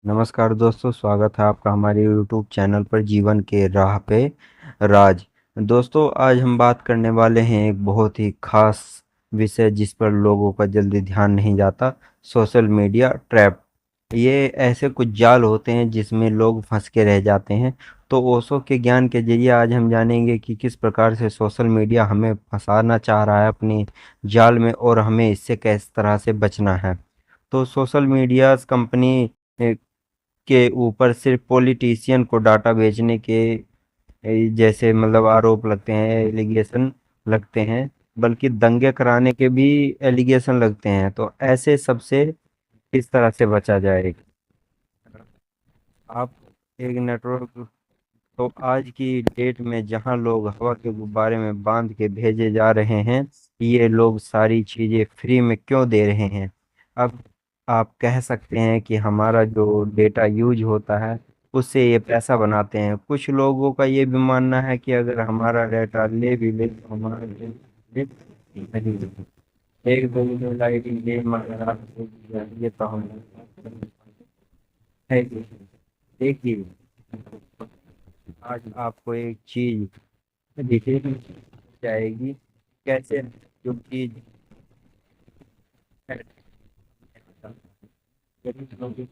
नमस्कार दोस्तों, स्वागत है आपका हमारे YouTube चैनल पर जीवन के राह पे राज। दोस्तों, आज हम बात करने वाले हैं एक बहुत ही खास विषय जिस पर लोगों का जल्दी ध्यान नहीं जाता। Social media trap. ये ऐसे कुछ जाल होते हैं जिसमें लोग फंस के रह जाते हैं। तो ओशो के ज्ञान के जरिए आज हम जानेंगे कि किस प्रकार से सोशल मीडिया हमें फंसाना चाह रहा है अपने जाल में और हमें इससे किस तरह से बचना है। तो सोशल मीडिया कंपनी के ऊपर सिर्फ पॉलिटिशियन को डाटा बेचने के जैसे मतलब आरोप लगते हैं, एलिगेशन लगते हैं, बल्कि दंगे कराने के भी एलिगेशन लगते हैं। तो ऐसे सबसे किस तरह से बचा जाए? आप एक नेटवर्क। तो आज की डेट में जहां लोग हवा के गुब्बारे में बांध के भेजे जा रहे हैं, ये लोग सारी चीजें फ्री में क्यों दे रहे हैं? अब आप कह सकते हैं कि हमारा जो डेटा यूज होता है उससे ये पैसा बनाते हैं। कुछ लोगों का ये भी मानना है कि अगर हमारा डेटा ले भी ले तो हमारा एक दो दिन लाइटिंग गेम अगर आप ये तो हम है कि देखिए, आज आपको एक चीज दिखेगी जाएगी कैसे जो चीज है, गरीब लोगों को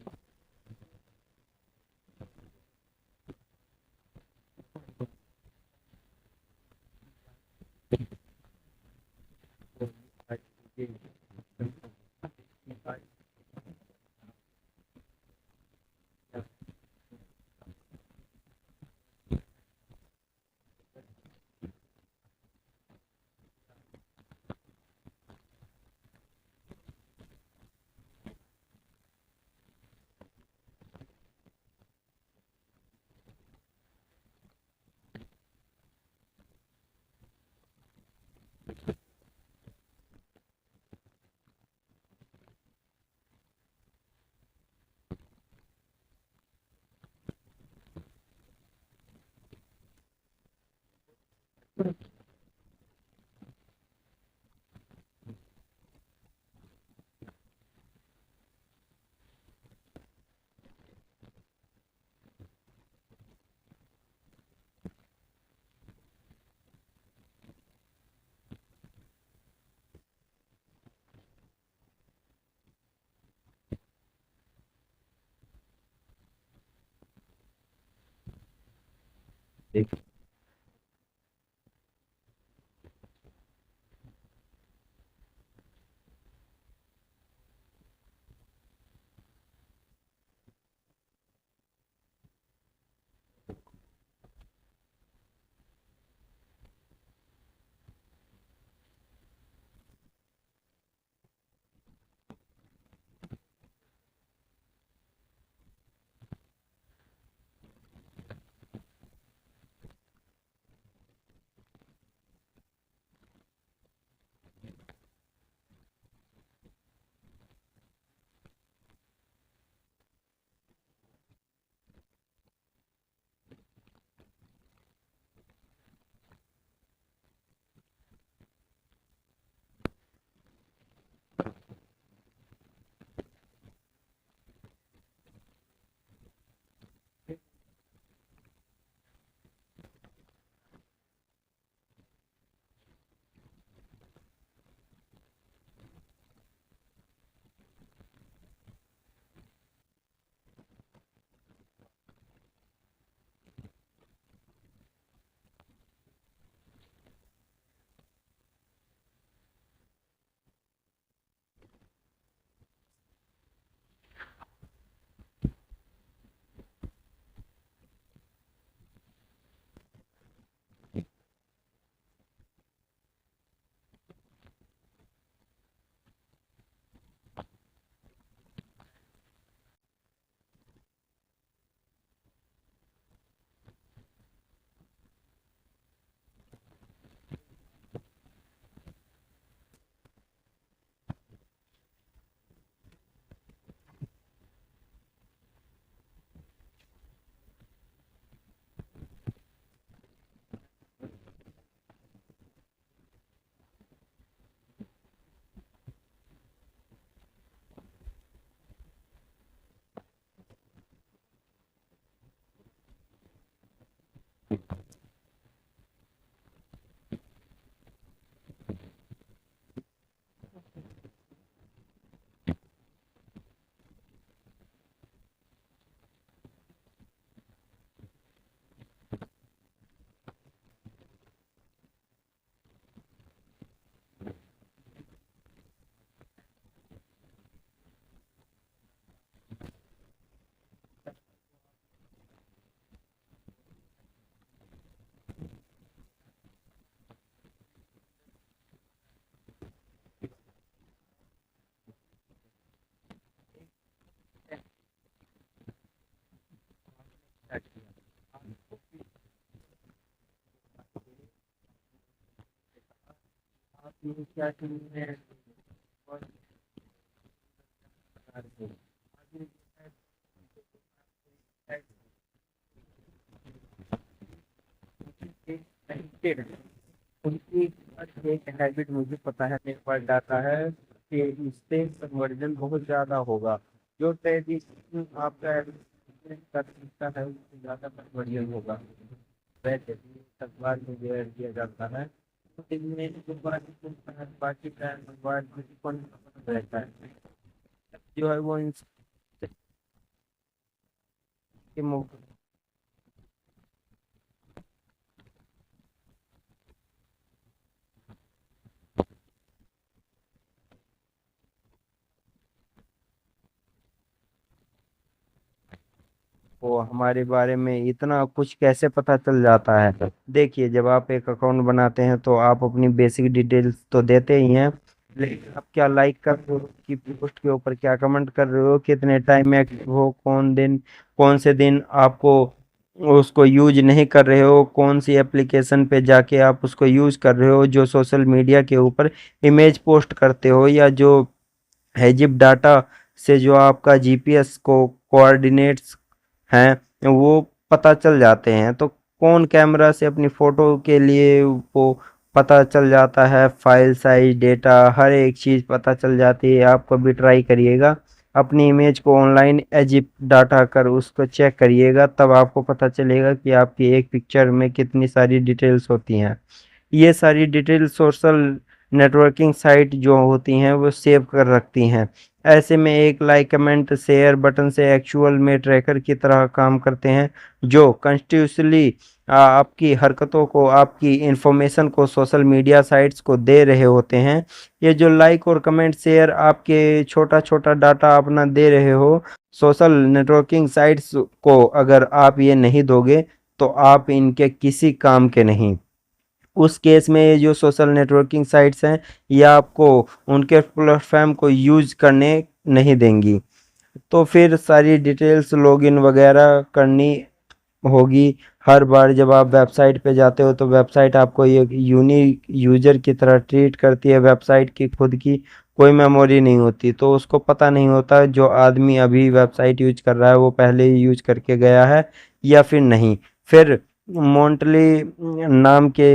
देख। क्या चीज़ है उनकी एक हैबिट मुझे पता है, मेरे पास डाटा है कि इससे कन्वर्जन बहुत ज़्यादा होगा। जो ट्रेडिशन आपका advertisement कर सकता है उससे ज़्यादा कन्वर्जन होगा। वैसे भी अखबार में जो ऐड किया जाता है तो इनमें जो बाकी ब्रांड अखबार कौन रहता है जो है वो इनके वो हमारे बारे में इतना कुछ कैसे पता चल जाता है। देखिए, जब आप एक अकाउंट बनाते हैं तो आप अपनी बेसिक डिटेल्स तो देते ही हैं, लेकिन आप क्या लाइक कर रहे हो कि पोस्ट के ऊपर क्या कमेंट कर रहे हो, कितने टाइम में एक्टिव हो, कौन से दिन आपको उसको यूज नहीं कर रहे हो, कौन सी एप्लीकेशन पे जाके आप उसको यूज कर रहे हो, जो सोशल मीडिया के ऊपर इमेज पोस्ट करते हो, या जो हैजिप डाटा से जो आपका जीपीएस को कोऑर्डिनेट्स हैं वो पता चल जाते हैं। तो कौन कैमरा से अपनी फ़ोटो के लिए वो पता चल जाता है, फाइल साइज डेटा हर एक चीज़ पता चल जाती है। आप कभी ट्राई करिएगा, अपनी इमेज को ऑनलाइन एजिप डाटा कर उसको चेक करिएगा, तब आपको पता चलेगा कि आपकी एक पिक्चर में कितनी सारी डिटेल्स होती हैं। ये सारी डिटेल सोशल नेटवर्किंग साइट जो होती हैं वो सेव कर रखती हैं। ऐसे में एक लाइक कमेंट शेयर बटन से एक्चुअल में ट्रैकर की तरह काम करते हैं, जो कंटिन्यूसली आपकी हरकतों को, आपकी इंफॉर्मेशन को सोशल मीडिया साइट्स को दे रहे होते हैं। ये जो लाइक और कमेंट शेयर आपके छोटा छोटा डाटा अपना दे रहे हो सोशल नेटवर्किंग साइट्स को, अगर आप ये नहीं दोगे तो आप इनके किसी काम के नहीं। उस केस में ये जो सोशल नेटवर्किंग साइट्स हैं ये आपको उनके प्लेटफॉर्म को यूज करने नहीं देंगी। तो फिर सारी डिटेल्स लॉगिन वगैरह करनी होगी। हर बार जब आप वेबसाइट पे जाते हो तो वेबसाइट आपको एक यूनिक यूजर की तरह ट्रीट करती है। वेबसाइट की खुद की कोई मेमोरी नहीं होती, तो उसको पता नहीं होता जो आदमी अभी वेबसाइट यूज कर रहा है वो पहले ही यूज करके गया है या फिर नहीं। फिर मोंटली नाम के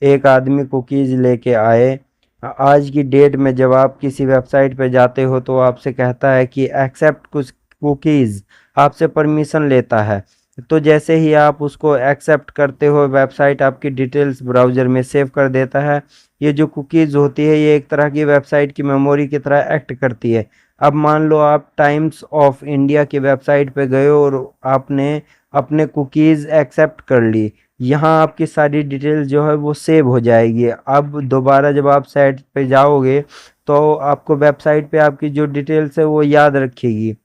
एक आदमी कुकीज़ लेके आए। आज की डेट में जब आप किसी वेबसाइट पे जाते हो तो आपसे कहता है कि एक्सेप्ट कुछ कुकीज़, आपसे परमिशन लेता है। तो जैसे ही आप उसको एक्सेप्ट करते हो वेबसाइट आपकी डिटेल्स ब्राउज़र में सेव कर देता है। ये जो कुकीज़ होती है ये एक तरह की वेबसाइट की मेमोरी की तरह एक्ट करती है। अब मान लो आप टाइम्स ऑफ इंडिया की वेबसाइट पे गए और आपने अपने कुकीज़ एक्सेप्ट कर ली, यहाँ आपकी सारी डिटेल जो है वो सेव हो जाएगी। अब दोबारा जब आप साइट पे जाओगे तो आपको वेबसाइट पे आपकी जो डिटेल्स है वो याद रखेगी।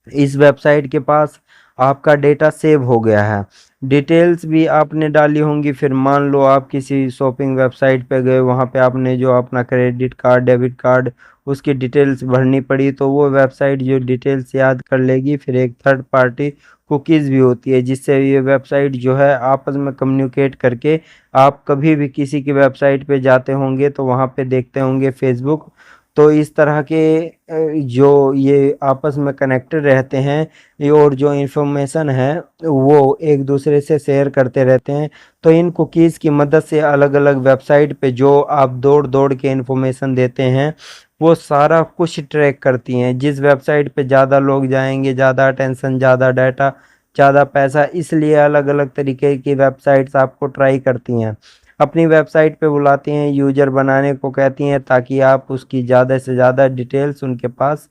इस वेबसाइट के पास आपका डेटा सेव हो गया है। डिटेल्स भी आपने डाली होंगी। फिर मान लो आप किसी शॉपिंग वेबसाइट पे गए, वहाँ पे आपने जो अपना क्रेडिट कार्ड डेबिट कार्ड उसकी डिटेल्स भरनी पड़ी, तो वो वेबसाइट जो डिटेल्स याद कर लेगी। फिर एक थर्ड पार्टी कुकीज़ भी होती है जिससे ये वेबसाइट जो है आपस में कम्युनिकेट करके, आप कभी भी किसी की वेबसाइट पे जाते होंगे तो वहाँ पे देखते होंगे फेसबुक, तो इस तरह के जो ये आपस में कनेक्टेड रहते हैं ये, और जो इन्फॉर्मेशन है वो एक दूसरे से शेयर करते रहते हैं। तो इन कुकीज़ की मदद से अलग अलग वेबसाइट पे जो आप दौड़ दौड़ के इन्फॉर्मेशन देते हैं वो सारा कुछ ट्रैक करती हैं। जिस वेबसाइट पे ज़्यादा लोग जाएंगे, ज़्यादा अटेंशन, ज़्यादा डाटा ज़्यादा पैसा, इसलिए अलग अलग तरीके की वेबसाइट्स आपको ट्राई करती हैं, अपनी वेबसाइट पे बुलाती हैं, यूजर बनाने को कहती हैं, ताकि आप उसकी ज़्यादा से ज़्यादा डिटेल्स उनके पास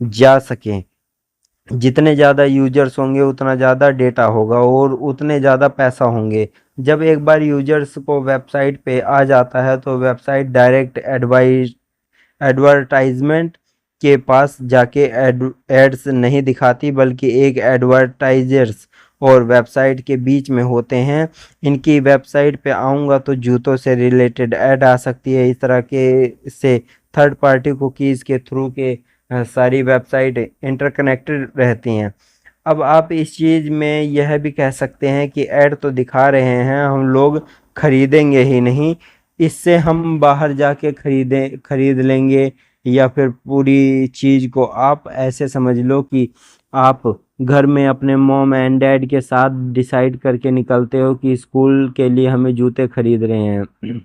जा सकें। जितने ज़्यादा यूजर्स होंगे उतना ज़्यादा डेटा होगा और उतने ज़्यादा पैसा होंगे। जब एक बार यूजर्स को वेबसाइट पे आ जाता है तो वेबसाइट डायरेक्ट एडवर्टाइजमेंट के पास जाके एड्स नहीं दिखाती, बल्कि एक एडवर्टाइजर्स और वेबसाइट के बीच में होते हैं। इनकी वेबसाइट पे आऊँगा तो जूतों से रिलेटेड ऐड आ सकती है। इस तरह के से थर्ड पार्टी कुकीज़ के थ्रू के सारी वेबसाइट इंटरकनेक्टेड रहती हैं। अब आप इस चीज़ में यह भी कह सकते हैं कि ऐड तो दिखा रहे हैं, हम लोग खरीदेंगे ही नहीं, इससे हम बाहर जाके खरीद लेंगे। या फिर पूरी चीज़ को आप ऐसे समझ लो कि आप घर में अपने मॉम एंड डैड के साथ डिसाइड करके निकलते हो कि स्कूल के लिए हमें जूते खरीद रहे हैं।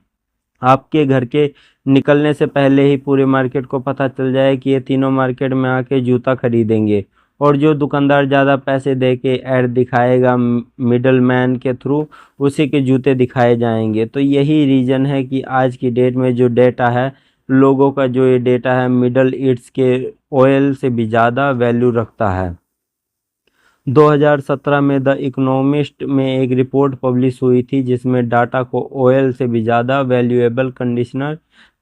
आपके घर के निकलने से पहले ही पूरे मार्केट को पता चल जाए कि ये तीनों मार्केट में आके जूता खरीदेंगे, और जो दुकानदार ज़्यादा पैसे दे के ऐड दिखाएगा मिडल मैन के थ्रू, उसी के जूते दिखाए जाएंगे। तो यही रीज़न है कि आज की डेट में जो डेटा है, लोगों का जो ये डेटा है मिडल ईस्ट के ऑयल से भी ज़्यादा वैल्यू रखता है। 2017 में द इकोनॉमिस्ट में एक रिपोर्ट पब्लिश हुई थी जिसमें डाटा को ऑयल से भी ज़्यादा वैल्यूएबल कंडीशनर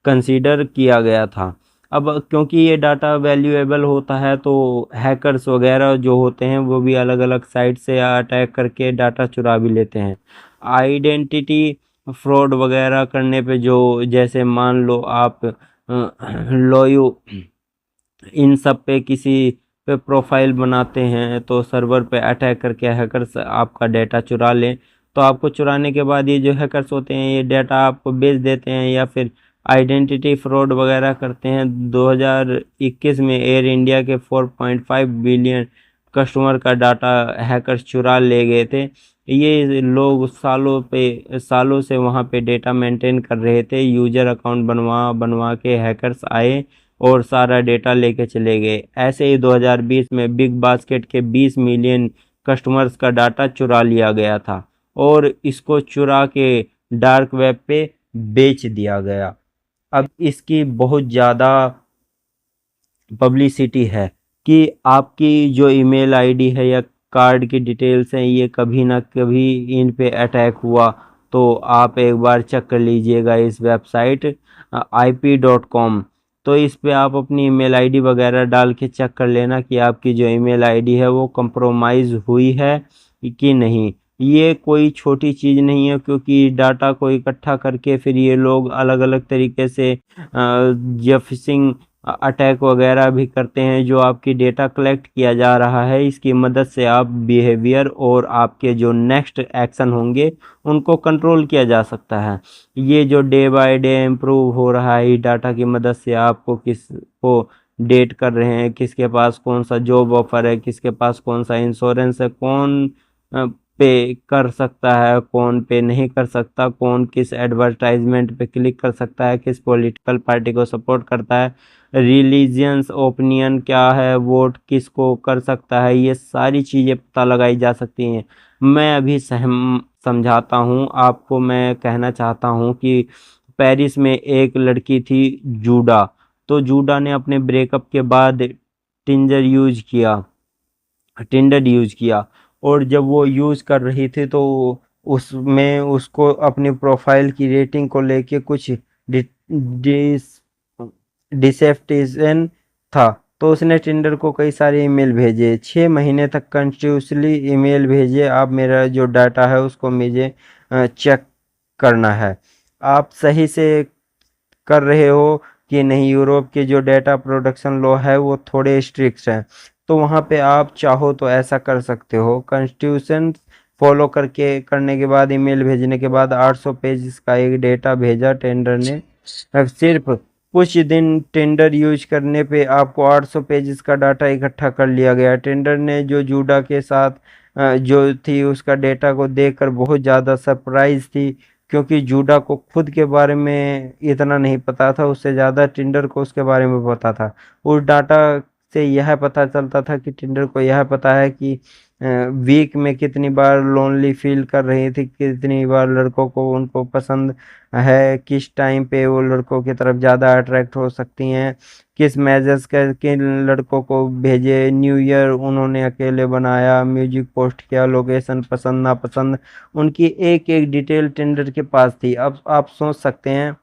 कंसीडर किया गया था। अब क्योंकि ये डाटा वैल्यूएबल होता है तो हैकर्स वगैरह जो होते हैं वो भी अलग अलग साइट से अटैक करके डाटा चुरा भी लेते हैं। आइडेंटिटी फ्रॉड वगैरह करने पे, जो जैसे मान लो आप लोयू इन सब पे किसी पे प्रोफाइल बनाते हैं तो सर्वर पे अटैक करके हैकर्स आपका डेटा चुरा लें, तो आपको चुराने के बाद ये जो हैकर्स होते हैं ये डेटा आपको बेच देते हैं या फिर आइडेंटिटी फ्रॉड वगैरह करते हैं। 2021 में एयर इंडिया के 4.5 बिलियन कस्टमर का डाटा हैकर्स चुरा ले गए थे। ये लोग सालों से वहाँ पे डेटा मेंटेन कर रहे थे। यूजर अकाउंट बनवा बनवा के हैकर्स आए और सारा डेटा लेके चले गए। ऐसे ही 2020 में बिग बास्केट के 20 मिलियन कस्टमर्स का डाटा चुरा लिया गया था और इसको चुरा के डार्क वेब पे बेच दिया गया। अब इसकी बहुत ज़्यादा पब्लिसिटी है कि आपकी जो ईमेल आईडी है या कार्ड की डिटेल्स हैं, ये कभी ना कभी इन पे अटैक हुआ, तो आप एक बार चेक कर लीजिएगा इस वेबसाइट ip.com। तो इस पे आप अपनी ईमेल आईडी वगैरह डाल के चेक कर लेना कि आपकी जो ईमेल आईडी है वो कंप्रोमाइज़ हुई है कि नहीं। ये कोई छोटी चीज़ नहीं है, क्योंकि डाटा को इकट्ठा करके फिर ये लोग अलग अलग तरीके से या फिशिंग अटैक वगैरह भी करते हैं। जो आपकी डेटा कलेक्ट किया जा रहा है, इसकी मदद से आप बिहेवियर और आपके जो नेक्स्ट एक्शन होंगे उनको कंट्रोल किया जा सकता है। ये जो डे बाय डे इम्प्रूव हो रहा है, डाटा की मदद से आपको किस को डेट कर रहे हैं, किसके पास कौन सा जॉब ऑफर है, किसके पास कौन सा इंश्योरेंस है, कौन पे कर सकता है, कौन पे नहीं कर सकता, कौन किस एडवर्टाइजमेंट पे क्लिक कर सकता है, किस पॉलिटिकल पार्टी को सपोर्ट करता है, रिलीजियंस ओपिनियन क्या है, वोट किसको कर सकता है, ये सारी चीज़ें पता लगाई जा सकती हैं। मैं अभी समझाता हूँ आपको। मैं कहना चाहता हूँ कि पेरिस में एक लड़की थी जूडा। तो जूडा ने अपने ब्रेकअप के बाद टिंडर यूज किया, और जब वो यूज़ कर रही थी तो उसमें उसको अपनी प्रोफाइल की रेटिंग को लेके कुछ डिस डिसेप्टिसन था। तो उसने टिंडर को कई सारे ईमेल भेजे, 6 महीने तक कंटिन्यूसली ईमेल भेजे, आप मेरा जो डाटा है उसको मुझे चेक करना है, आप सही से कर रहे हो कि नहीं। यूरोप के जो डेटा प्रोटेक्शन लॉ है वो थोड़े स्ट्रिक्ट हैं, तो वहाँ पे आप चाहो तो ऐसा कर सकते हो। कॉन्स्टिट्यूशन फॉलो करने के बाद ईमेल भेजने के बाद 800 पेज का एक डेटा भेजा टेंडर ने। अब सिर्फ कुछ दिन टेंडर यूज करने पे आपको 800 पेजेस का डाटा इकट्ठा कर लिया गया। टेंडर ने जो जूडा के साथ जो थी उसका डेटा को देखकर बहुत ज़्यादा सरप्राइज थी, क्योंकि जूडा को खुद के बारे में इतना नहीं पता था, उससे ज़्यादा टिंडर को उसके बारे में पता था। उस डाटा से यह पता चलता था कि टिंडर को यह पता है कि वीक में कितनी बार लोनली फील कर रही थी, कितनी बार लड़कों को उनको पसंद है, किस टाइम पे वो लड़कों की तरफ ज़्यादा अट्रैक्ट हो सकती हैं, किस मैसेज करके लड़कों को भेजे, न्यू ईयर उन्होंने अकेले बनाया, म्यूजिक पोस्ट किया, लोकेशन पसंद नापसंद, उनकी एक एक डिटेल टेंडर के पास थी। अब आप सोच सकते हैं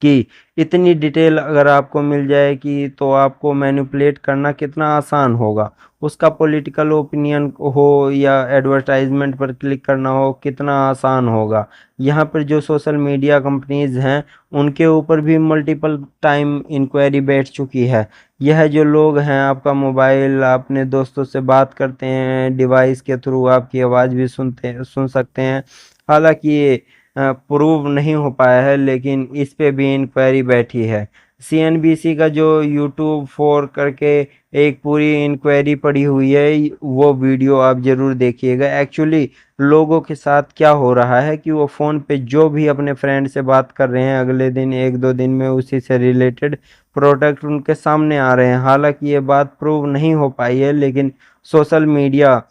कि इतनी डिटेल अगर आपको मिल जाए कि तो आपको मैनिपुलेट करना कितना आसान होगा। उसका पॉलिटिकल ओपिनियन हो या एडवर्टाइजमेंट पर क्लिक करना हो कितना आसान होगा। यहाँ पर जो सोशल मीडिया कंपनीज हैं उनके ऊपर भी मल्टीपल टाइम इंक्वायरी बैठ चुकी है। यह जो लोग हैं आपका मोबाइल अपने दोस्तों से बात करते हैं, डिवाइस के थ्रू आपकी आवाज़ भी सुन सकते हैं। हालांकि ये प्रूव नहीं हो पाया है, लेकिन इस पे भी इंक्वायरी बैठी है। सीएनबीसी का जो यूट्यूब फॉर करके एक पूरी इंक्वायरी पड़ी हुई है, वो वीडियो आप जरूर देखिएगा। एक्चुअली लोगों के साथ क्या हो रहा है कि वो फ़ोन पे जो भी अपने फ्रेंड से बात कर रहे हैं, अगले दिन एक दो दिन में उसी से रिलेटेड प्रोडक्ट उनके सामने आ रहे हैं। हालांकि ये बात प्रूव नहीं हो पाई है, लेकिन सोशल मीडिया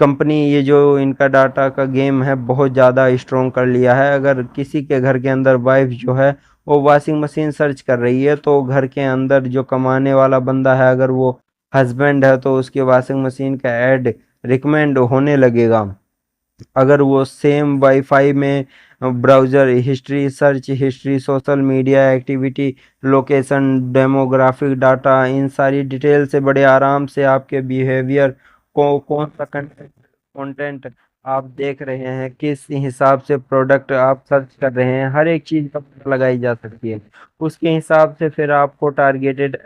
कंपनी ये जो इनका डाटा का गेम है बहुत ज़्यादा स्ट्रॉन्ग कर लिया है। अगर किसी के घर के अंदर वाइफ जो है वो वॉशिंग मशीन सर्च कर रही है, तो घर के अंदर जो कमाने वाला बंदा है अगर वो हस्बैंड है तो उसकी वॉशिंग मशीन का ऐड रिकमेंड होने लगेगा। अगर वो सेम वाईफाई में browser history, search history, social media activity, location, demographic data, इन सारी डिटेल से बड़े आराम से आपके बिहेवियर को, कौन सा कंटेंट आप देख रहे हैं, किस हिसाब से प्रोडक्ट आप सर्च कर रहे हैं, हर एक चीज़ का पता लगाई जा सकती है। उसके हिसाब से फिर आपको टारगेटेड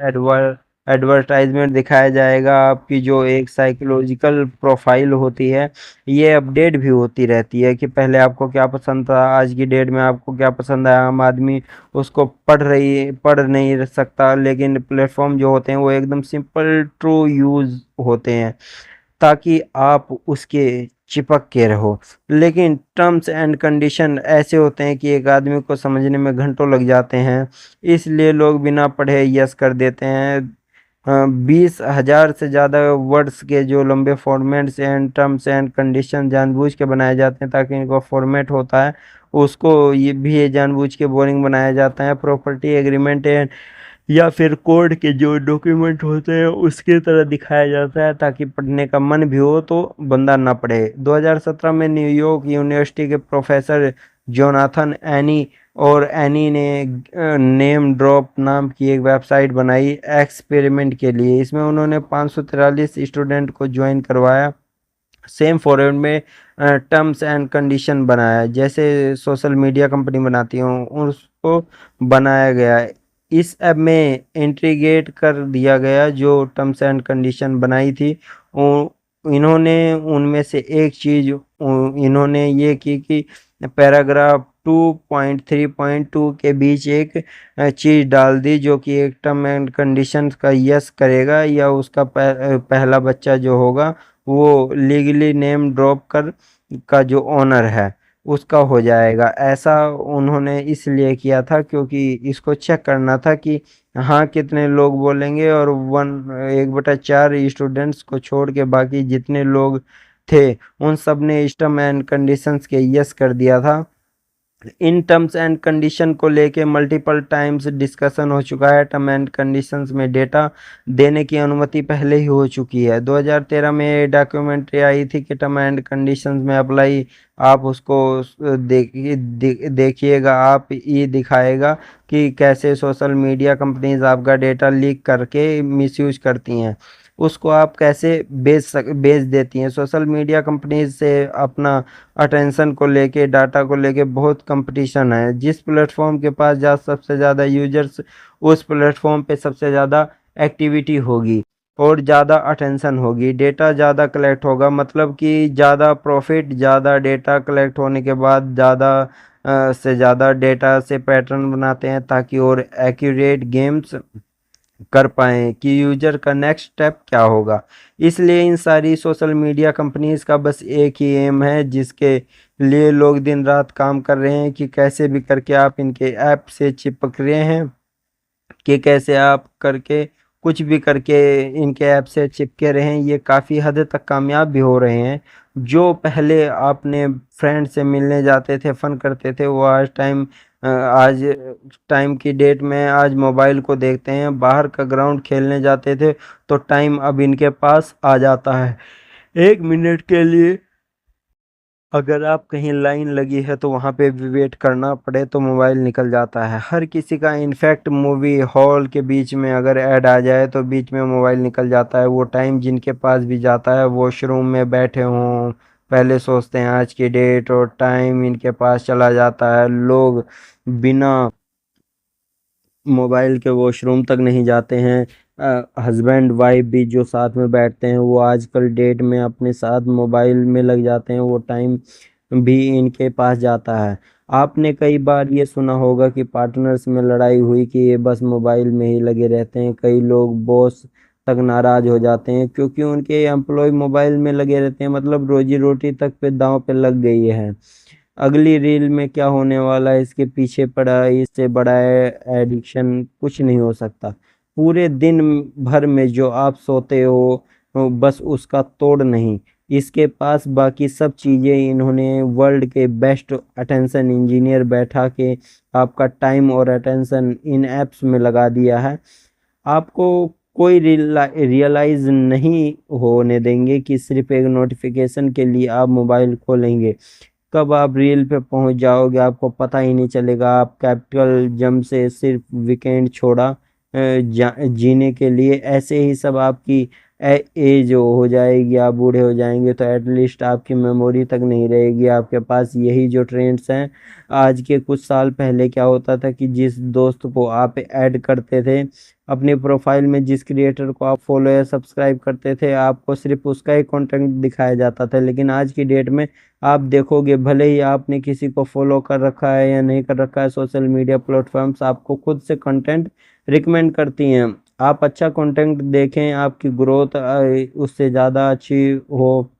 एडवर्टाइजमेंट दिखाया जाएगा। आपकी जो एक साइकोलॉजिकल प्रोफाइल होती है ये अपडेट भी होती रहती है कि पहले आपको क्या पसंद था, आज की डेट में आपको क्या पसंद है। आम आदमी उसको पढ़ नहीं सकता, लेकिन प्लेटफॉर्म जो होते हैं वो एकदम सिंपल ट्रू यूज होते हैं ताकि आप उसके चिपक के रहो। लेकिन टर्म्स एंड कंडीशन ऐसे होते हैं कि एक आदमी को समझने में घंटों लग जाते हैं, इसलिए लोग बिना पढ़े यस कर देते हैं। 20,000 से ज़्यादा वर्ड्स के जो लंबे formats and terms and condition जानबूझ के बनाए जाते हैं ताकि इनका फॉर्मेट होता है उसको ये जानबूझ के बोरिंग बनाया जाता है। प्रॉपर्टी एग्रीमेंट एंड या फिर कोड के जो डॉक्यूमेंट होते हैं उसके तरह दिखाया जाता है ताकि पढ़ने का मन भी हो तो बंदा ना पढ़े। 2017 में न्यूयॉर्क यूनिवर्सिटी के प्रोफेसर जोनाथन एनी और एनी ने नेम ड्रॉप नाम की एक वेबसाइट बनाई एक्सपेरिमेंट के लिए। इसमें उन्होंने 543 स्टूडेंट को ज्वाइन करवाया, सेम फॉरवर्ड में टर्म्स एंड कंडीशन बनाया जैसे सोशल मीडिया कंपनी बनाती हूँ उसको बनाया गया। इस ऐप में इंटीग्रेट कर दिया गया जो टर्म्स एंड कंडीशन बनाई थी। इन्होंने उनमें से एक चीज़ इन्होंने ये की कि पैराग्राफ 2.3.2 के बीच एक चीज़ डाल दी जो कि एक टर्म एंड कंडीशन का यस करेगा या उसका पहला बच्चा जो होगा वो लीगली नेम ड्रॉप कर का जो ओनर है उसका हो जाएगा। ऐसा उन्होंने इसलिए किया था क्योंकि इसको चेक करना था कि हाँ कितने लोग बोलेंगे, और 1/4 स्टूडेंट्स को छोड़ के बाकी जितने लोग थे उन सब ने इस टर्म एंड कंडीशंस के यस कर दिया था। इन टर्म्स एंड कंडीशन को लेके मल्टीपल टाइम्स डिस्कशन हो चुका है। टर्म एंड कंडीशंस में डेटा देने की अनुमति पहले ही हो चुकी है। 2013 में डॉक्यूमेंट्री आई थी कि टर्म एंड कंडीशंस में अप्लाई आप उसको देखिएगा। आप ये दिखाएगा कि कैसे सोशल मीडिया कंपनीज आपका डेटा लीक करके मिसयूज करती हैं, उसको आप कैसे बेच देती हैं। सोशल मीडिया कंपनीज से अपना अटेंशन को लेके, डाटा को लेके बहुत कंपटीशन है। जिस प्लेटफॉर्म के पास सबसे ज़्यादा यूजर्स, उस प्लेटफॉर्म पे सबसे ज़्यादा एक्टिविटी होगी और ज़्यादा अटेंशन होगी, डेटा ज़्यादा कलेक्ट होगा, मतलब कि ज़्यादा प्रॉफिट। ज़्यादा डेटा कलेक्ट होने के बाद ज़्यादा से ज़्यादा डेटा से पैटर्न बनाते हैं ताकि और एक्यूरेट गेम्स कर पाएँ कि यूज़र का नेक्स्ट स्टेप क्या होगा। इसलिए इन सारी सोशल मीडिया कंपनीज़ का बस एक ही एम है जिसके लिए लोग दिन रात काम कर रहे हैं कि कैसे भी करके आप इनके ऐप से चिपक रहे हैं, कि कैसे आप करके कुछ भी करके इनके ऐप से चिपके रहें, ये काफ़ी हद तक कामयाब भी हो रहे हैं। जो पहले आपने फ्रेंड से मिलने जाते थे, फ़न करते थे, वो आज टाइम की डेट में आज मोबाइल को देखते हैं। बाहर का ग्राउंड खेलने जाते थे तो टाइम अब इनके पास आ जाता है। 1 मिनट के लिए अगर आप कहीं लाइन लगी है तो वहाँ पे भी वेट करना पड़े तो मोबाइल निकल जाता है हर किसी का। इनफैक्ट मूवी हॉल के बीच में अगर ऐड आ जाए तो बीच में मोबाइल निकल जाता है। वो टाइम जिनके पास भी जाता है, वॉशरूम में बैठे हों, पहले सोचते हैं आज की डेट और टाइम, इनके पास चला जाता है। लोग बिना मोबाइल के वॉशरूम तक नहीं जाते हैं। हस्बैंड वाइफ भी जो साथ में बैठते हैं वो आजकल डेट में अपने साथ मोबाइल में लग जाते हैं, वो टाइम भी इनके पास जाता है। आपने कई बार ये सुना होगा कि पार्टनर्स में लड़ाई हुई कि ये बस मोबाइल में ही लगे रहते हैं। कई लोग बॉस तक नाराज हो जाते हैं क्योंकि उनके एम्प्लॉय मोबाइल में लगे रहते हैं, मतलब रोजी रोटी तक पे दांव पे लग गई है। अगली रील में क्या होने वाला है इसके पीछे पड़ा है, इससे बड़ा एडिक्शन कुछ नहीं हो सकता। पूरे दिन भर में जो आप सोते हो बस उसका तोड़ नहीं। इसके पास बाकी सब चीज़ें, इन्होंने वर्ल्ड के बेस्ट अटेंशन इंजीनियर बैठा के आपका टाइम और अटेंशन इन ऐप्स में लगा दिया है। आपको कोई रियलाइज नहीं होने देंगे कि सिर्फ एक नोटिफिकेशन के लिए आप मोबाइल खोलेंगे। कब आप रील पे पहुंच जाओगे आपको पता ही नहीं चलेगा। आप कैपिटल जम से सिर्फ वीकेंड छोड़ा जीने के लिए, ऐसे ही सब आपकी एज हो जाएगी, आप बूढ़े हो जाएंगे तो एटलीस्ट आपकी मेमोरी तक नहीं रहेगी आपके पास। यही जो ट्रेंड्स हैं आज के, कुछ साल पहले क्या होता था कि जिस दोस्त को आप ऐड करते थे अपने प्रोफाइल में, जिस क्रिएटर को आप फॉलो या सब्सक्राइब करते थे, आपको सिर्फ उसका ही कंटेंट दिखाया जाता था। लेकिन आज की डेट में आप देखोगे, भले ही आपने किसी को फॉलो कर रखा है या नहीं कर रखा है, सोशल मीडिया प्लेटफॉर्म्स आपको खुद से कंटेंट रिकमेंड करती हैं। आप अच्छा कंटेंट देखें, आपकी ग्रोथ उससे ज़्यादा अच्छी हो।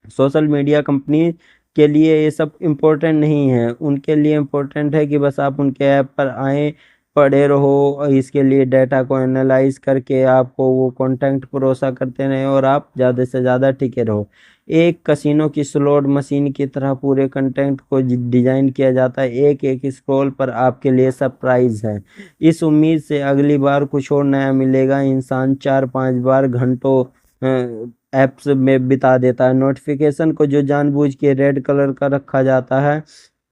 सोशल मीडिया कंपनी के लिए ये सब इम्पोर्टेंट नहीं है, उनके लिए इम्पोर्टेंट है कि बस आप उनके ऐप पर आएँ, पड़े रहो, और इसके लिए डाटा को एनालाइज करके आपको वो कंटेंट परोसा करते रहें और आप ज़्यादा से ज़्यादा टिके रहो। एक कसिनो की स्लॉट मशीन की तरह पूरे कंटेंट को डिज़ाइन किया जाता है। एक एक स्क्रॉल पर आपके लिए सरप्राइज है। इस उम्मीद से अगली बार कुछ और नया मिलेगा, इंसान 4-5 बार घंटों ऐप्स में बिता देता है। नोटिफिकेशन को जो जानबूझ के रेड कलर का रखा जाता है,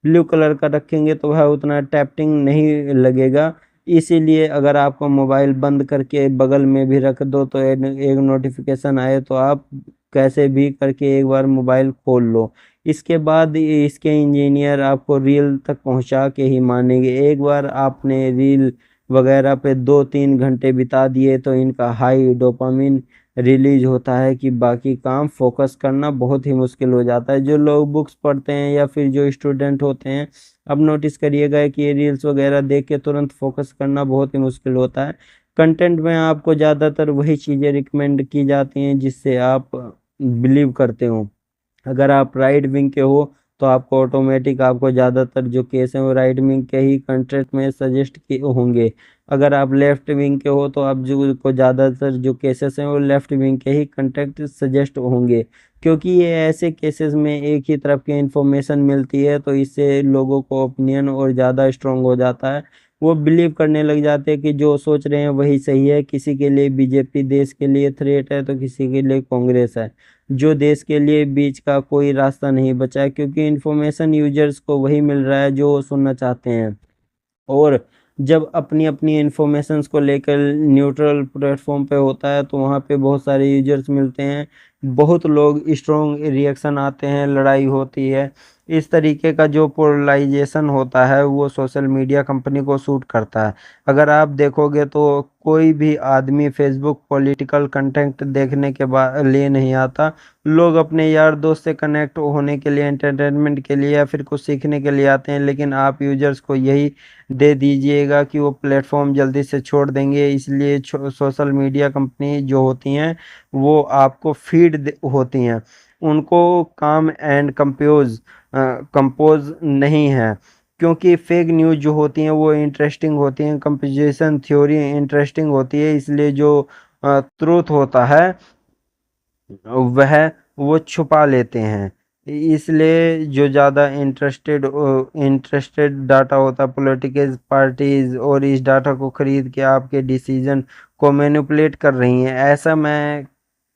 ब्लू कलर का रखेंगे तो वह उतना टैपिंग नहीं लगेगा। इसीलिए अगर आपको मोबाइल बंद करके बगल में भी रख दो तो एक नोटिफिकेशन आए तो आप कैसे भी करके एक बार मोबाइल खोल लो। इसके बाद इसके इंजीनियर आपको रील तक पहुंचा के ही मानेंगे। एक बार आपने रील वगैरह पे 2-3 घंटे बिता दिए तो इनका हाई डोपामिन रिलीज होता है कि बाकी काम फोकस करना बहुत ही मुश्किल हो जाता है। जो लोग बुक्स पढ़ते हैं या फिर जो स्टूडेंट होते हैं, अब नोटिस करिएगा कि ये रील्स वगैरह देख के तुरंत फोकस करना बहुत ही मुश्किल होता है। कंटेंट में आपको ज़्यादातर वही चीज़ें रिकमेंड की जाती हैं जिससे आप बिलीव करते हो। अगर आप राइट विंग के हो तो आपको ऑटोमेटिक आपको ज़्यादातर जो केस हैं वो राइट विंग के ही कंटेंट में सजेस्ट किए होंगे। अगर आप लेफ्ट विंग के हो तो आप जो को ज़्यादातर जो केसेस हैं वो लेफ्ट विंग के ही कंटेंट सजेस्ट होंगे, क्योंकि ये ऐसे केसेस में एक ही तरफ की इंफॉर्मेशन मिलती है तो इससे लोगों को ओपिनियन और ज़्यादा स्ट्रांग हो जाता है। वो बिलीव करने लग जाते हैं कि जो सोच रहे हैं वही सही है। किसी के लिए बीजेपी देश के लिए थ्रेट है तो किसी के लिए कांग्रेस है। जो देश के लिए बीच का कोई रास्ता नहीं बचा है, क्योंकि इन्फॉर्मेशन यूजर्स को वही मिल रहा है जो वो सुनना चाहते हैं। और जब अपनी अपनी इन्फॉर्मेशंस को लेकर न्यूट्रल प्लेटफॉर्म पे होता है तो वहाँ पे बहुत सारे यूजर्स मिलते हैं, बहुत लोग स्ट्रॉन्ग रिएक्शन आते हैं, लड़ाई होती है। इस तरीके का जो पोलराइजेशन होता है वो सोशल मीडिया कंपनी को सूट करता है। अगर आप देखोगे तो कोई भी आदमी फेसबुक पॉलिटिकल कंटेंट देखने के बाद लिए नहीं आता। लोग अपने यार दोस्त से कनेक्ट होने के लिए, एंटरटेनमेंट के लिए या फिर कुछ सीखने के लिए आते हैं। लेकिन आप यूजर्स को यही दे दीजिएगा कि वो प्लेटफॉर्म जल्दी से छोड़ देंगे। इसलिए सोशल मीडिया कंपनी जो होती हैं वो आपको फीड होती हैं, उनको काम एंड कंपोज नहीं है। क्योंकि फेक न्यूज़ जो होती हैं वो इंटरेस्टिंग होती हैं, कंस्पिरेसी थ्योरी इंटरेस्टिंग होती है, इसलिए जो ट्रुथ होता है वह वो छुपा लेते हैं। इसलिए जो ज़्यादा इंटरेस्टेड डाटा होता है पॉलिटिकल पार्टीज और इस डाटा को खरीद के आपके डिसीजन को मैनिपुलेट कर रही हैं। ऐसा मैं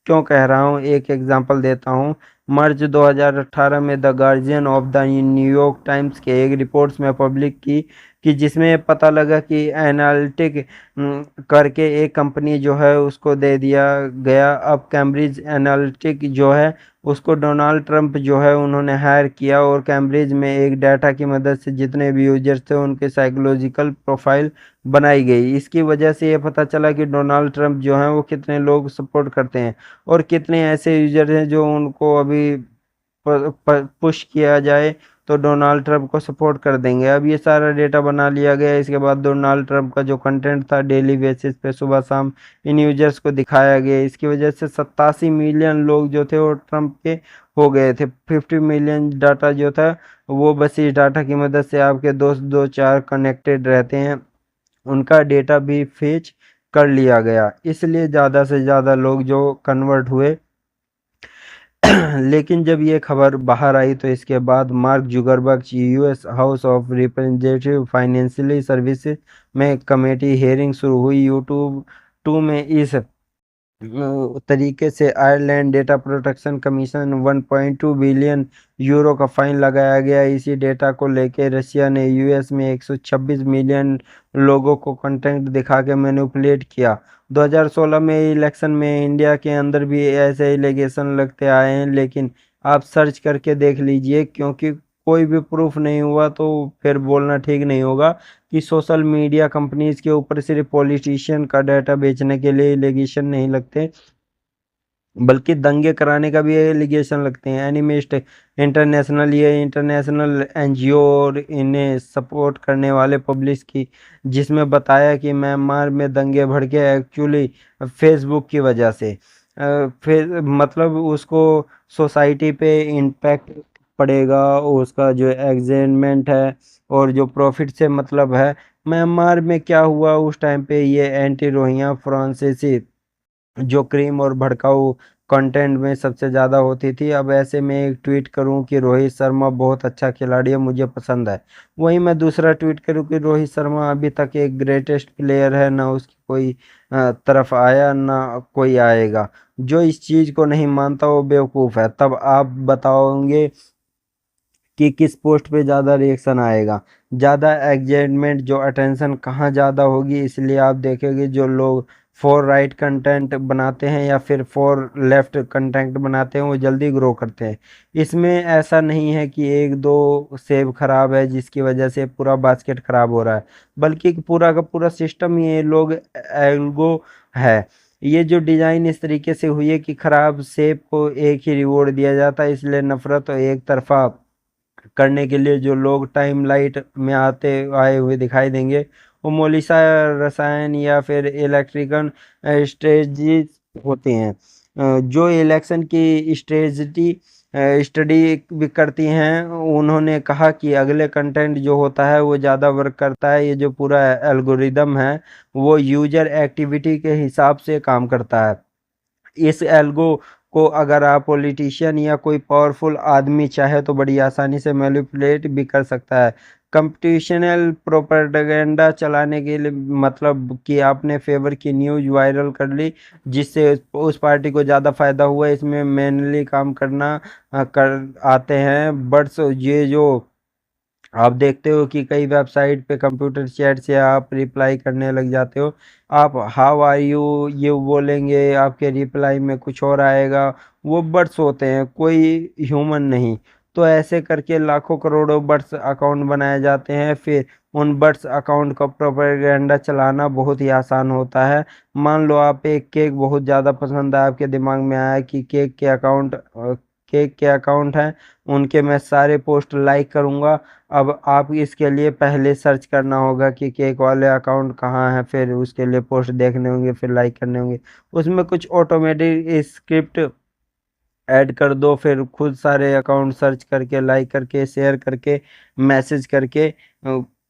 क्यों कह रहा हूँ, एक एग्जांपल देता हूँ। मार्च 2018 में the guardian of the New York times के एक रिपोर्ट्स में पब्लिक की कि जिसमें पता लगा कि एनालिटिक करके एक कंपनी जो है उसको दे दिया गया। अब कैम्ब्रिज एनालिटिक जो है उसको डोनाल्ड ट्रंप जो है उन्होंने हायर किया और कैम्ब्रिज में एक डाटा की मदद से जितने भी यूजर्स थे उनके साइकोलॉजिकल प्रोफाइल बनाई गई। इसकी वजह से ये पता चला कि डोनाल्ड ट्रंप जो हैं वो कितने लोग सपोर्ट करते हैं और कितने ऐसे यूजर हैं जो उनको अभी पुश किया जाए तो डोनाल्ड ट्रंप को सपोर्ट कर देंगे। अब ये सारा डेटा बना लिया गया। इसके बाद डोनाल्ड ट्रंप का जो कंटेंट था डेली बेसिस पे सुबह शाम इन यूजर्स को दिखाया गया। इसकी वजह से 87 मिलियन लोग जो थे वो ट्रंप के हो गए थे। 50 मिलियन डाटा जो था वो बस इस डाटा की मदद से आपके दोस्त दो चार कनेक्टेड रहते हैं उनका डेटा भी फेच कर लिया गया, इसलिए ज़्यादा से ज़्यादा लोग जो कन्वर्ट हुए। लेकिन जब ये खबर बाहर आई तो इसके बाद mark Zuckerberg US house of representative financially services में कमेटी हेयरिंग शुरू हुई। यूट्यूब टू में इस तरीके से Ireland data protection commission 1.2 billion euro का फाइन लगाया गया। इसी डेटा को लेकर रशिया ने यूएस में 126 मिलियन लोगों को कंटेंट दिखा के मैनिपुलेट किया। 2016 में इलेक्शन में इंडिया के अंदर भी ऐसे एलिगेशन लगते आए हैं, लेकिन आप सर्च करके देख लीजिए, क्योंकि कोई भी प्रूफ नहीं हुआ तो फिर बोलना ठीक नहीं होगा कि सोशल मीडिया कंपनीज के ऊपर सिर्फ पॉलिटिशियन का डाटा बेचने के लिए एलिगेशन नहीं लगते, बल्कि दंगे कराने का भी एलिगेशन लगते हैं। एनिमिस्ट इंटरनेशनल, ये इंटरनेशनल एनजीओ और इन्हें सपोर्ट करने वाले पब्लिश की, जिसमें बताया कि म्यांमार में दंगे भड़के एक्चुअली फेसबुक की वजह से। फिर मतलब उसको सोसाइटी पे इम्पैक्ट पड़ेगा, उसका जो एग्जाइनमेंट है और जो प्रॉफिट से मतलब है। म्यांमार में क्या हुआ उस टाइम पे, ये एंटी रोहिंग्या फ्रांसीसी जो क्रीम और भड़काऊ कंटेंट में सबसे ज़्यादा होती थी। अब ऐसे में एक ट्वीट करूं कि रोहित शर्मा बहुत अच्छा खिलाड़ी है, मुझे पसंद है, वहीं मैं दूसरा ट्वीट करूं कि रोहित शर्मा अभी तक एक ग्रेटेस्ट प्लेयर है, ना उसकी कोई तरफ आया ना कोई आएगा। जो इस चीज़ को नहीं मानता वो बेवकूफ़ है। तब आप बताओगे कि किस पोस्ट पे ज़्यादा रिएक्शन आएगा, ज़्यादा एंगेजमेंट, जो अटेंशन कहाँ ज़्यादा होगी। इसलिए आप देखेंगे जो लोग फॉर राइट कंटेंट बनाते हैं या फिर फॉर लेफ्ट कंटेंट बनाते हैं वो जल्दी ग्रो करते हैं। इसमें ऐसा नहीं है कि एक दो सेब खराब है जिसकी वजह से पूरा बास्केट खराब हो रहा है, बल्कि पूरा का पूरा सिस्टम ये लोग एल्गो है। ये जो डिज़ाइन इस तरीके से हुई है कि खराब सेब को एक ही रिवॉर्ड दिया जाता है, इसलिए नफरत और एक तरफा करने के लिए जो लोग टाइमलाइट में आते आए हुए दिखाई देंगे वो मोलिसा रसायन या फिर इलेक्ट्रिकल स्ट्रेटजीज होते हैं। जो इलेक्शन की स्ट्रेटजी स्टडी भी करती हैं, उन्होंने कहा कि अगले कंटेंट जो होता है वो ज़्यादा वर्क करता है। ये जो पूरा एल्गोरिदम है वो यूजर एक्टिविटी के हिसाब से काम करता है। इस एल्गो को अगर आप पॉलिटिशियन या कोई पावरफुल आदमी चाहे तो बड़ी आसानी से मैनिपुलेट भी कर सकता है। कंप्यूटेशनल प्रोपेगेंडा चलाने के लिए मतलब कि आपने फेवर की न्यूज़ वायरल कर ली जिससे उस पार्टी को ज़्यादा फायदा हुआ, इसमें मैनुअली काम करना कर आते हैं। बट्स ये जो आप देखते हो कि कई वेबसाइट पे कंप्यूटर चैट से आप रिप्लाई करने लग जाते हो। आप हाउ आर यू ये बोलेंगे, आपके रिप्लाई में कुछ और आएगा। वो बट्स होते हैं, कोई ह्यूमन नहीं। तो ऐसे करके लाखों करोड़ों बट्स अकाउंट बनाए जाते हैं। फिर उन बट्स अकाउंट का प्रोपेगेंडा चलाना बहुत ही आसान होता है। मान लो आप एक केक बहुत ज़्यादा पसंद है, आपके दिमाग में आया कि केक के अकाउंट हैं, उनके मैं सारे पोस्ट लाइक करूँगा। अब आप इसके लिए पहले सर्च करना होगा कि केक वाले अकाउंट कहाँ है, फिर उसके लिए पोस्ट देखने होंगे, फिर लाइक करने होंगे। उसमें कुछ ऑटोमेटिक स्क्रिप्ट ऐड कर दो, फिर खुद सारे अकाउंट सर्च करके, लाइक करके, शेयर करके, मैसेज करके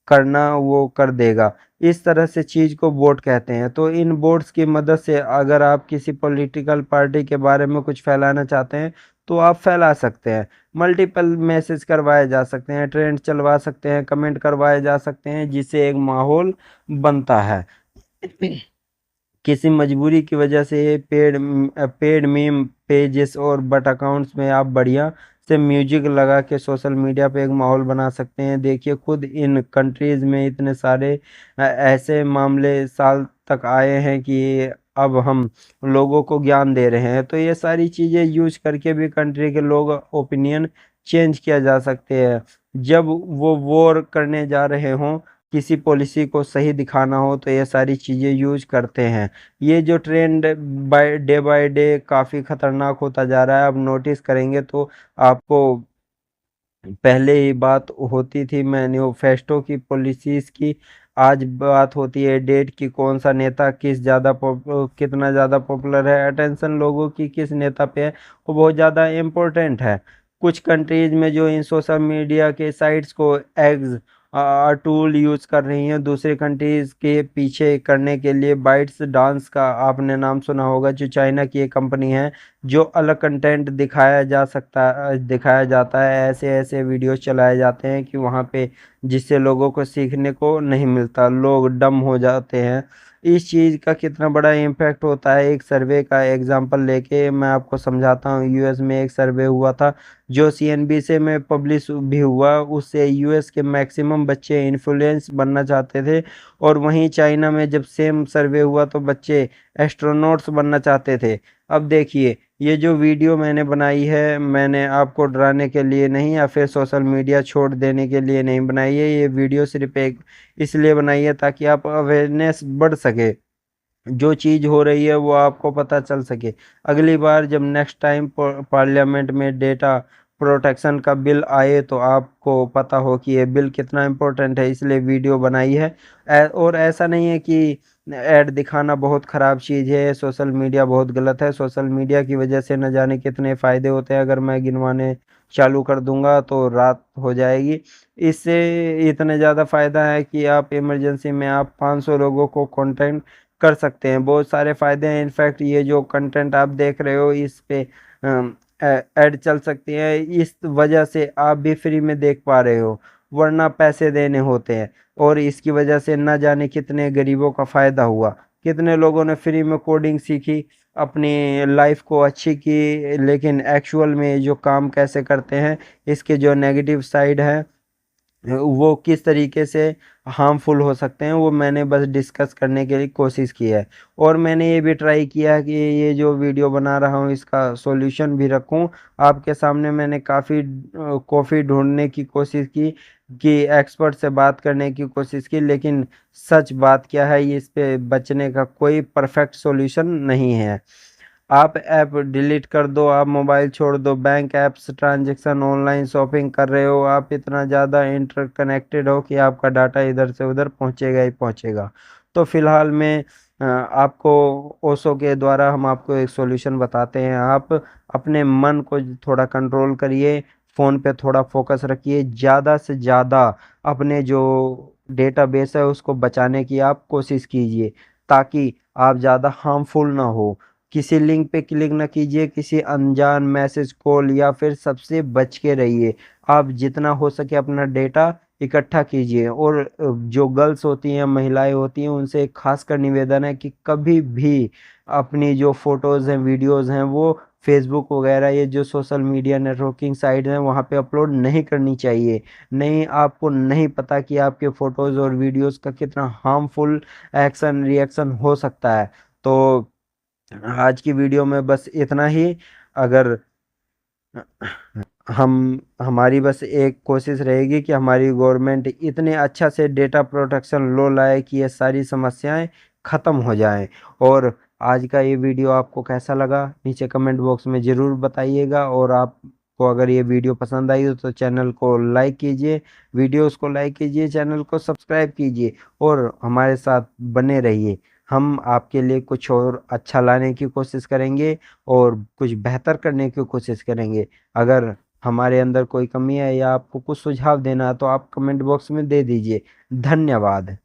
करना वो कर देगा। इस तरह से चीज़ को वोट कहते हैं। तो इन वोट्स की मदद से अगर आप किसी पॉलिटिकल पार्टी के बारे में कुछ फैलाना चाहते हैं तो आप फैला सकते हैं। मल्टीपल मैसेज करवाए जा सकते हैं, ट्रेंड चलवा सकते हैं, कमेंट करवाए जा सकते हैं, जिससे एक माहौल बनता है। किसी मजबूरी की वजह से पेड मीम पेजेस और बट अकाउंट्स में आप बढ़िया से म्यूजिक लगा के सोशल मीडिया पे एक माहौल बना सकते हैं। देखिए खुद इन कंट्रीज में इतने सारे ऐसे मामले साल तक आए हैं कि अब हम लोगों को ज्ञान दे रहे हैं। तो ये सारी चीज़ें यूज करके भी कंट्री के लोग ओपिनियन चेंज किया जा सकते हैं। जब वो वॉर करने जा रहे हों, किसी पॉलिसी को सही दिखाना हो, तो ये सारी चीज़ें यूज करते हैं। ये जो ट्रेंड बाय डे काफ़ी खतरनाक होता जा रहा है। अब नोटिस करेंगे तो आपको पहले ही बात होती थी मैनिफेस्टो की, पॉलिसीज की, आज बात होती है डेट की, कौन सा नेता कितना ज़्यादा पॉपुलर है, अटेंशन लोगों की किस नेता पे है, वो बहुत ज़्यादा इम्पोर्टेंट है। कुछ कंट्रीज में जो इन सोशल मीडिया के साइट्स को एग्ज टूल यूज कर रही हैं, दूसरे कंट्रीज के पीछे करने के लिए। बाइट्स डांस का आपने नाम सुना होगा, जो चाइना की एक कंपनी है, जो अलग कंटेंट दिखाया जाता है, ऐसे ऐसे वीडियोस चलाए जाते हैं कि वहाँ पे जिससे लोगों को सीखने को नहीं मिलता, लोग डम हो जाते हैं। इस चीज़ का कितना बड़ा इम्पैक्ट होता है, एक सर्वे का एग्जांपल लेके मैं आपको समझाता हूँ। यूएस में एक सर्वे हुआ था जो सीएनबीसी में पब्लिश भी हुआ। उससे यूएस के मैक्सिमम बच्चे इन्फ्लुएंस बनना चाहते थे, और वहीं चाइना में जब सेम सर्वे हुआ तो बच्चे एस्ट्रोनॉट्स बनना चाहते थे। अब देखिए, ये जो वीडियो मैंने बनाई है, मैंने आपको डराने के लिए नहीं या फिर सोशल मीडिया छोड़ देने के लिए नहीं बनाई है। ये वीडियो सिर्फ एक इसलिए बनाई है ताकि आप अवेयरनेस बढ़ सके, जो चीज़ हो रही है वो आपको पता चल सके। अगली बार जब नेक्स्ट टाइम पार्लियामेंट में डेटा प्रोटेक्शन का बिल आए तो आपको पता हो कि ये बिल कितना इम्पोर्टेंट है, इसलिए वीडियो बनाई है। और ऐसा नहीं है कि ऐड दिखाना बहुत ख़राब चीज़ है, सोशल मीडिया बहुत गलत है। सोशल मीडिया की वजह से न जाने कितने फ़ायदे होते हैं, अगर मैं गिनवाने चालू कर दूंगा तो रात हो जाएगी। इससे इतने ज़्यादा फ़ायदा है कि आप इमरजेंसी में आप 500 लोगों को कांटेक्ट कर सकते हैं। बहुत सारे फ़ायदे हैं। इनफैक्ट ये जो कंटेंट आप देख रहे हो, इस पे ऐड चल सकती है, इस वजह से आप भी फ्री में देख पा रहे हो, वरना पैसे देने होते हैं। और इसकी वजह से न जाने कितने गरीबों का फ़ायदा हुआ, कितने लोगों ने फ्री में कोडिंग सीखी, अपनी लाइफ को अच्छी की। लेकिन एक्चुअल में जो काम कैसे करते हैं, इसके जो नेगेटिव साइड है वो किस तरीके से हार्मफुल हो सकते हैं, वो मैंने बस डिस्कस करने के लिए कोशिश की है। और मैंने ये भी ट्राई किया है कि ये जो वीडियो बना रहा हूँ इसका सॉल्यूशन भी रखूँ आपके सामने। मैंने काफ़ी कॉफ़ी ढूंढने की कोशिश की, कि एक्सपर्ट से बात करने की कोशिश की, लेकिन सच बात क्या है, इस पे बचने का कोई परफेक्ट सॉल्यूशन नहीं है। आप ऐप डिलीट कर दो, आप मोबाइल छोड़ दो, bank apps, transaction, online shopping कर रहे हो, आप इतना ज़्यादा इंटरकनेक्टेड हो कि आपका डाटा इधर से उधर पहुंचेगा ही पहुंचेगा। तो फिलहाल मैं आपको ओशो के द्वारा हम आपको एक सॉल्यूशन बताते हैं। आप अपने मन को थोड़ा कंट्रोल करिए, फ़ोन पे थोड़ा फोकस रखिए, ज़्यादा से ज़्यादा अपने जो डेटाबेस है उसको बचाने की आप कोशिश कीजिए, ताकि आप ज़्यादा हार्मफुल ना हो। किसी लिंक पे क्लिक ना कीजिए, किसी अनजान मैसेज, कॉल या फिर सबसे बच के रहिए। आप जितना हो सके अपना डेटा इकट्ठा कीजिए। और जो गर्ल्स होती हैं, महिलाएं होती हैं, उनसे एक खासकर निवेदन है कि कभी भी अपनी जो फोटोज़ हैं, वीडियोज़ हैं, वो फेसबुक वगैरह ये जो सोशल मीडिया नेटवर्किंग साइट हैं वहाँ पे अपलोड नहीं करनी चाहिए। नहीं, आपको नहीं पता कि आपके फ़ोटोज़ और वीडियोज़ का कितना हार्मफुल एक्शन रिएक्शन हो सकता है। तो आज की वीडियो में बस इतना ही। अगर हम हमारी बस एक कोशिश रहेगी कि हमारी गवर्नमेंट इतने अच्छा से डेटा प्रोटेक्शन लॉ लाए कि ये सारी समस्याएं ख़त्म हो जाएं। और आज का ये वीडियो आपको कैसा लगा, नीचे कमेंट बॉक्स में ज़रूर बताइएगा। और आपको अगर ये वीडियो पसंद आई हो तो चैनल को लाइक कीजिए, वीडियोस को लाइक कीजिए, चैनल को सब्सक्राइब कीजिए और हमारे साथ बने रहिए। हम आपके लिए कुछ और अच्छा लाने की कोशिश करेंगे और कुछ बेहतर करने की कोशिश करेंगे। अगर हमारे अंदर कोई कमी है या आपको कुछ सुझाव देना है तो आप कमेंट बॉक्स में दे दीजिए। धन्यवाद।